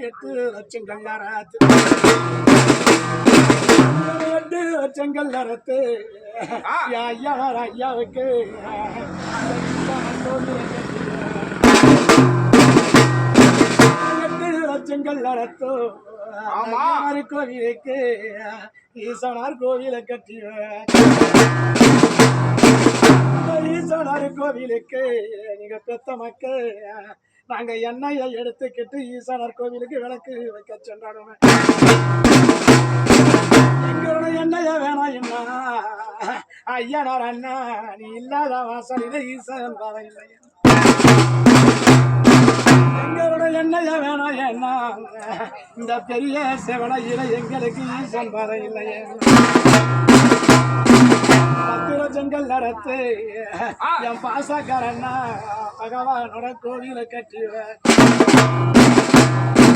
8 லட்சம் கல்லாராத்து 8 லட்சம் கல்லறத்து ஐயாவுக்கு 8 லட்சம் கல்லறத்து கோவிலுக்கு ஈசனார் கோவிலை கட்டிடுவேன் ஈசனார் கோவிலுக்கு நீங்க பெத்த மக்கள் நாங்க எண்ணெயை எடுத்துக்கிட்டு ஈசனார் கோவிலுக்கு விளக்கு வைக்க சென்றாடுவேன் எங்களோட எண்ணெய வேணாம் என்ன ஐயனார் அண்ணா நீ இல்லாத வாசலில ஈசன் வர இல்லை எங்களோட எண்ணெய வேணாம் என்ன இந்த பெரிய செவனையில எங்களுக்கு ஈசன் வர இல்லையே 10 லட்சங்கள் நடத்து என் பாசக்காரன்னா பகவானோட கோவிலை கட்டுவேன்